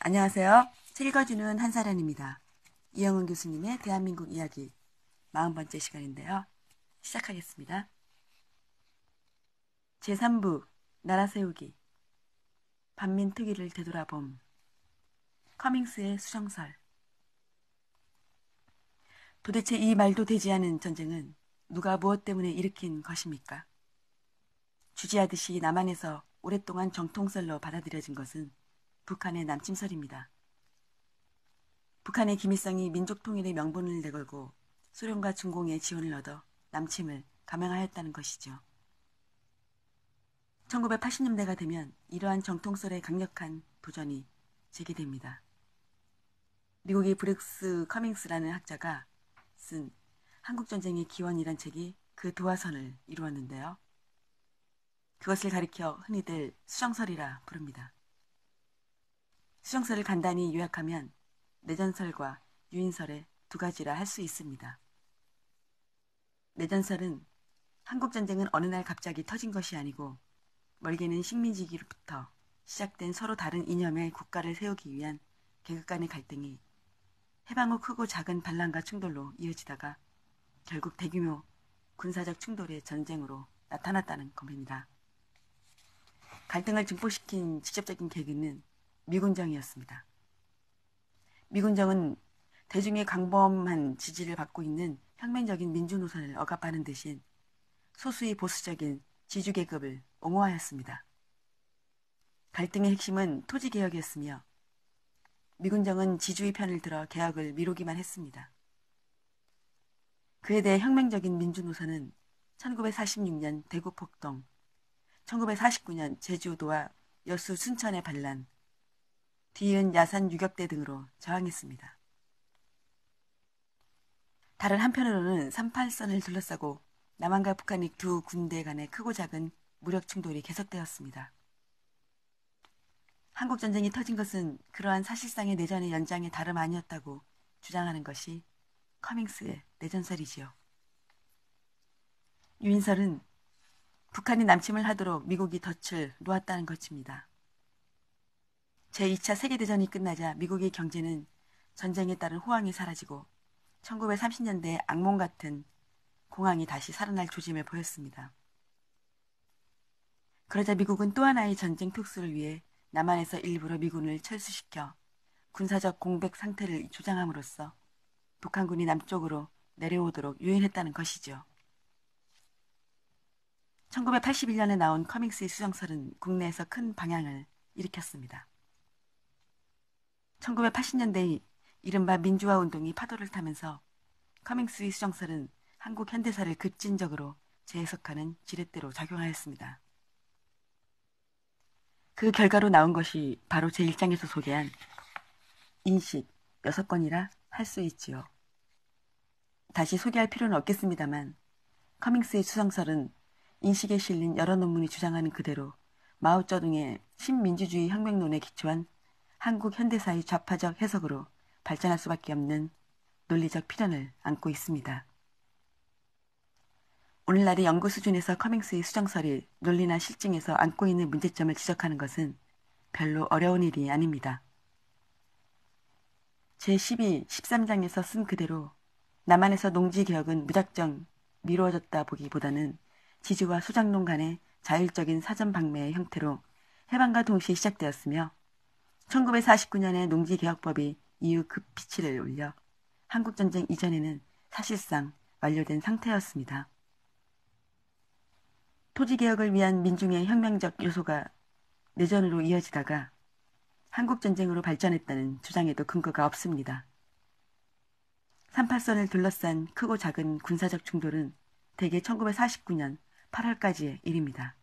안녕하세요. 책 읽어주는 한사련입니다. 이영은 교수님의 대한민국 이야기 40번째 시간인데요. 시작하겠습니다. 제3부 나라 세우기 반민특위를 되돌아봄 커밍스의 수정설. 도대체 이 말도 되지 않은 전쟁은 누가 무엇 때문에 일으킨 것입니까? 주지하듯이 남한에서 오랫동안 정통설로 받아들여진 것은 북한의 남침설입니다. 북한의 김일성이 민족통일의 명분을 내걸고 소련과 중공의 지원을 얻어 남침을 감행하였다는 것이죠. 1980년대가 되면 이러한 정통설의 강력한 도전이 제기됩니다. 미국의 브룩스 커밍스라는 학자가 쓴 한국전쟁의 기원이란 책이 그 도화선을 이루었는데요. 그것을 가리켜 흔히들 수정설이라 부릅니다. 수정설을 간단히 요약하면 내전설과 유인설의 두 가지라 할 수 있습니다. 내전설은 한국전쟁은 어느 날 갑자기 터진 것이 아니고 멀게는 식민지기로부터 시작된 서로 다른 이념의 국가를 세우기 위한 계급 간의 갈등이 해방 후 크고 작은 반란과 충돌로 이어지다가 결국 대규모 군사적 충돌의 전쟁으로 나타났다는 겁니다. 갈등을 증폭시킨 직접적인 계기는 미군정이었습니다. 미군정은 대중의 광범한 지지를 받고 있는 혁명적인 민주노선을 억압하는 대신 소수의 보수적인 지주계급을 옹호하였습니다. 갈등의 핵심은 토지개혁이었으며 미군정은 지주의 편을 들어 개혁을 미루기만 했습니다. 그에 대해 혁명적인 민주노선은 1946년 대구폭동, 1949년 제주도와 여수 순천의 반란, 뒤이은 야산 유격대 등으로 저항했습니다. 다른 한편으로는 38선을 둘러싸고 남한과 북한의 두 군대 간의 크고 작은 무력 충돌이 계속되었습니다. 한국전쟁이 터진 것은 그러한 사실상의 내전의 연장의 다름 아니었다고 주장하는 것이 커밍스의 내전설이지요. 유인설은 북한이 남침을 하도록 미국이 덫을 놓았다는 것입니다. 제2차 세계대전이 끝나자 미국의 경제는 전쟁에 따른 호황이 사라지고 1930년대의 악몽 같은 공황이 다시 살아날 조짐을 보였습니다. 그러자 미국은 또 하나의 전쟁 특수를 위해 남한에서 일부러 미군을 철수시켜 군사적 공백 상태를 조장함으로써 북한군이 남쪽으로 내려오도록 유인했다는 것이죠. 1981년에 나온 커밍스의 수정설은 국내에서 큰 방향을 일으켰습니다. 1980년대의 이른바 민주화 운동이 파도를 타면서 커밍스의 수정설은 한국 현대사를 급진적으로 재해석하는 지렛대로 작용하였습니다. 그 결과로 나온 것이 바로 제 1장에서 소개한 인식 6건이라 할 수 있지요. 다시 소개할 필요는 없겠습니다만 커밍스의 수정설은 인식에 실린 여러 논문이 주장하는 그대로 마오쩌둥의 신민주주의 혁명론에 기초한 한국 현대사의 좌파적 해석으로 발전할 수밖에 없는 논리적 필연을 안고 있습니다. 오늘날의 연구 수준에서 커밍스의 수정설이 논리나 실증에서 안고 있는 문제점을 지적하는 것은 별로 어려운 일이 아닙니다. 제12, 13장에서 쓴 그대로 남한에서 농지개혁은 무작정 미루어졌다 보기보다는 지주와 소장농 간의 자율적인 사전방매의 형태로 해방과 동시에 시작되었으며 1949년에 농지개혁법이 이후 급피치를 올려 한국전쟁 이전에는 사실상 완료된 상태였습니다. 토지개혁을 위한 민중의 혁명적 요소가 내전으로 이어지다가 한국전쟁으로 발전했다는 주장에도 근거가 없습니다. 38선을 둘러싼 크고 작은 군사적 충돌은 대개 1949년 8월까지의 일입니다.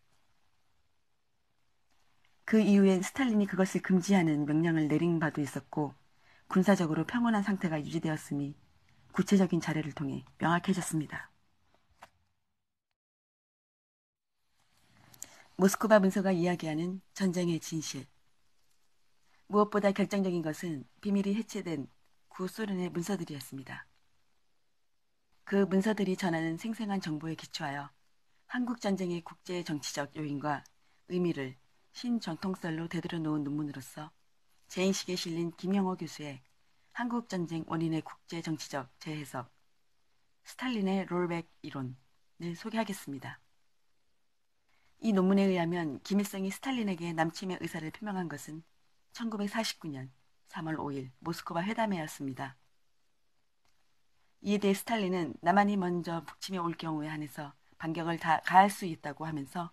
그 이후엔 스탈린이 그것을 금지하는 명령을 내린 바도 있었고 군사적으로 평온한 상태가 유지되었음이 구체적인 사례를 통해 명확해졌습니다. 모스크바 문서가 이야기하는 전쟁의 진실. 무엇보다 결정적인 것은 비밀이 해체된 구소련의 문서들이었습니다. 그 문서들이 전하는 생생한 정보에 기초하여 한국전쟁의 국제 정치적 요인과 의미를 신정통설로 되돌려 놓은 논문으로서 재인식에 실린 김영호 교수의 한국전쟁 원인의 국제정치적 재해석, 스탈린의 롤백 이론을 소개하겠습니다. 이 논문에 의하면 김일성이 스탈린에게 남침의 의사를 표명한 것은 1949년 3월 5일 모스크바 회담회였습니다. 이에 대해 스탈린은 남한이 먼저 북침에 올 경우에 한해서 반격을 다 가할 수 있다고 하면서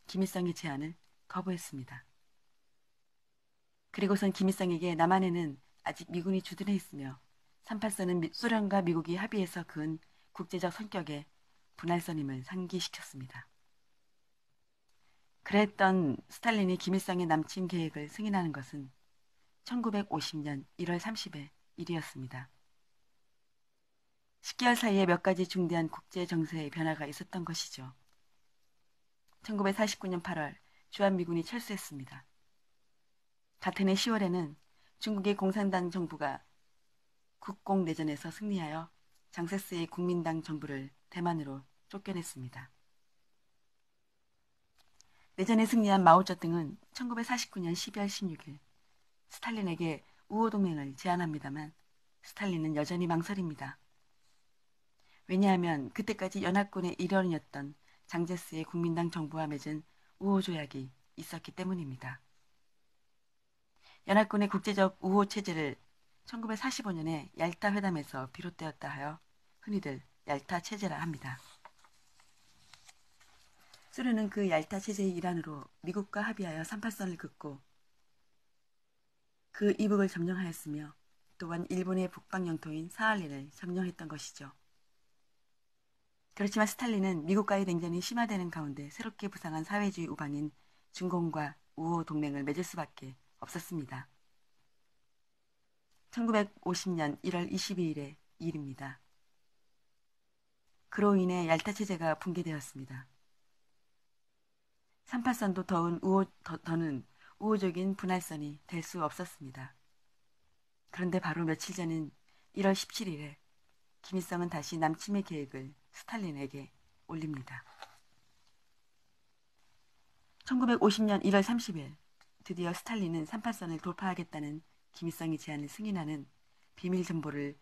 김일성의 제안을 거부했습니다. 그리고선 김일성에게 남한에는 아직 미군이 주둔해 있으며 38선은 소련과 미국이 합의해서 그은 국제적 성격의 분할선임을 상기시켰습니다. 그랬던 스탈린이 김일성의 남침 계획을 승인하는 것은 1950년 1월 30일 일이었습니다. 10개월 사이에 몇 가지 중대한 국제 정세의 변화가 있었던 것이죠. 1949년 8월 주한미군이 철수했습니다. 같은 해 10월에는 중국의 공산당 정부가 국공내전에서 승리하여 장세스의 국민당 정부를 대만으로 쫓겨냈습니다. 내전에 승리한 마오쩌둥은 1949년 12월 16일 스탈린에게 우호동맹을 제안합니다만 스탈린은 여전히 망설입니다. 왜냐하면 그때까지 연합군의 일원이었던 장제스의 국민당 정부와 맺은 우호조약이 있었기 때문입니다. 연합군의 국제적 우호 체제를 1945년에 얄타 회담에서 비롯되었다 하여 흔히들 얄타 체제라 합니다. 소련은 그 얄타 체제의 일환으로 미국과 합의하여 38선을 긋고 그 이북을 점령하였으며 또한 일본의 북방 영토인 사할린을 점령했던 것이죠. 그렇지만 스탈린은 미국과의 냉전이 심화되는 가운데 새롭게 부상한 사회주의 우방인 중공과 우호 동맹을 맺을 수밖에 없었습니다. 1950년 1월 22일의 일입니다. 그로 인해 얄타 체제가 붕괴되었습니다. 38선도 더는 우호적인 분할선이 될 수 없었습니다. 그런데 바로 며칠 전인 1월 17일에 김일성은 다시 남침의 계획을 스탈린에게 올립니다. 1950년 1월 30일 드디어 스탈린은 38선을 돌파하겠다는 김일성의 제안을 승인하는 비밀 정보를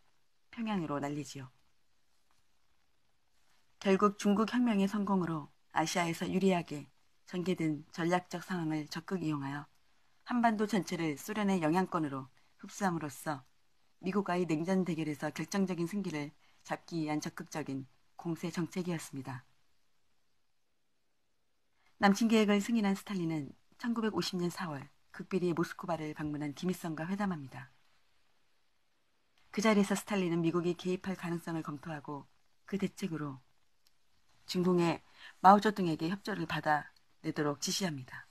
평양으로 날리지요. 결국 중국 혁명의 성공으로 아시아에서 유리하게 전개된 전략적 상황을 적극 이용하여 한반도 전체를 소련의 영향권으로 흡수함으로써 미국과의 냉전 대결에서 결정적인 승기를 잡기 위한 적극적인 공세 정책이었습니다. 남침 계획을 승인한 스탈린은 1950년 4월 극비리의 모스크바를 방문한 김일성과 회담합니다. 그 자리에서 스탈린은 미국이 개입할 가능성을 검토하고 그 대책으로 중공의 마오쩌둥에게 협조를 받아내도록 지시합니다.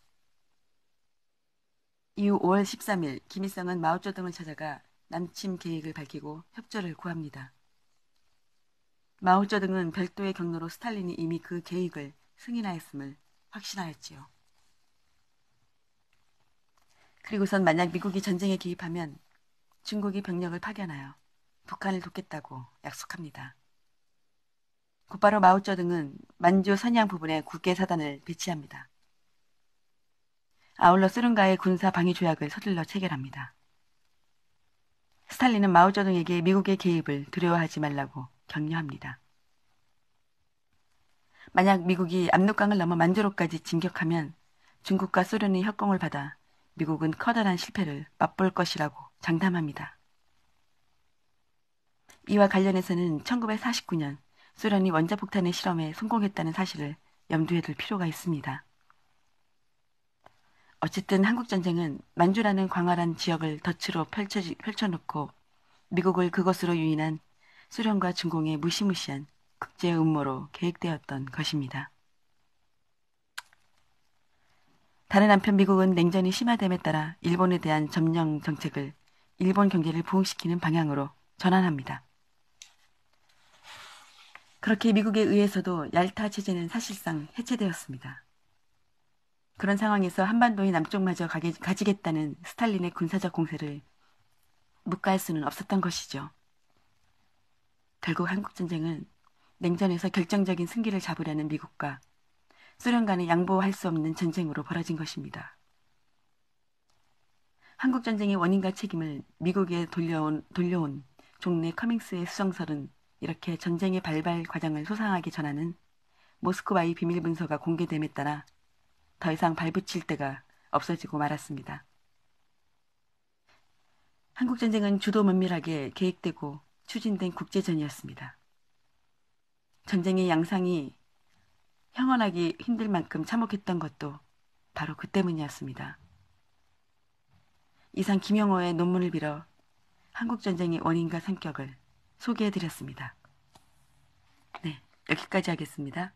이후 5월 13일 김일성은 마오쩌둥을 찾아가 남침 계획을 밝히고 협조를 구합니다. 마오쩌둥은 별도의 경로로 스탈린이 이미 그 계획을 승인하였음을 확신하였지요. 그리고선 만약 미국이 전쟁에 개입하면 중국이 병력을 파견하여 북한을 돕겠다고 약속합니다. 곧바로 마오쩌둥은 만주 선양 부분에 국계사단을 배치합니다. 아울러 소련과의 군사 방위 조약을 서둘러 체결합니다. 스탈린은 마오쩌둥에게 미국의 개입을 두려워하지 말라고 격려합니다. 만약 미국이 압록강을 넘어 만주로까지 진격하면 중국과 소련의 협공을 받아 미국은 커다란 실패를 맛볼 것이라고 장담합니다. 이와 관련해서는 1949년 소련이 원자폭탄의 실험에 성공했다는 사실을 염두에 둘 필요가 있습니다. 어쨌든 한국전쟁은 만주라는 광활한 지역을 덫으로 펼쳐놓고 미국을 그것으로 유인한 소련과 중공의 무시무시한 국제 음모로 계획되었던 것입니다. 다른 한편 미국은 냉전이 심화됨에 따라 일본에 대한 점령 정책을 일본 경제를 부흥시키는 방향으로 전환합니다. 그렇게 미국에 의해서도 얄타 체제는 사실상 해체되었습니다. 그런 상황에서 한반도의 남쪽마저 가지겠다는 스탈린의 군사적 공세를 묵과할 수는 없었던 것이죠. 결국 한국전쟁은 냉전에서 결정적인 승기를 잡으려는 미국과 소련 간의 양보할 수 없는 전쟁으로 벌어진 것입니다. 한국전쟁의 원인과 책임을 미국에 돌려온 종래 커밍스의 수정설은 이렇게 전쟁의 발발 과정을 소상하게 전하는 모스크바의 비밀문서가 공개됨에 따라 더 이상 발붙일 데가 없어지고 말았습니다. 한국전쟁은 주도 면밀하게 계획되고 추진된 국제전이었습니다. 전쟁의 양상이 형언하기 힘들 만큼 참혹했던 것도 바로 그 때문이었습니다. 이상 김영호의 논문을 빌어 한국전쟁의 원인과 성격을 소개해드렸습니다. 네, 여기까지 하겠습니다.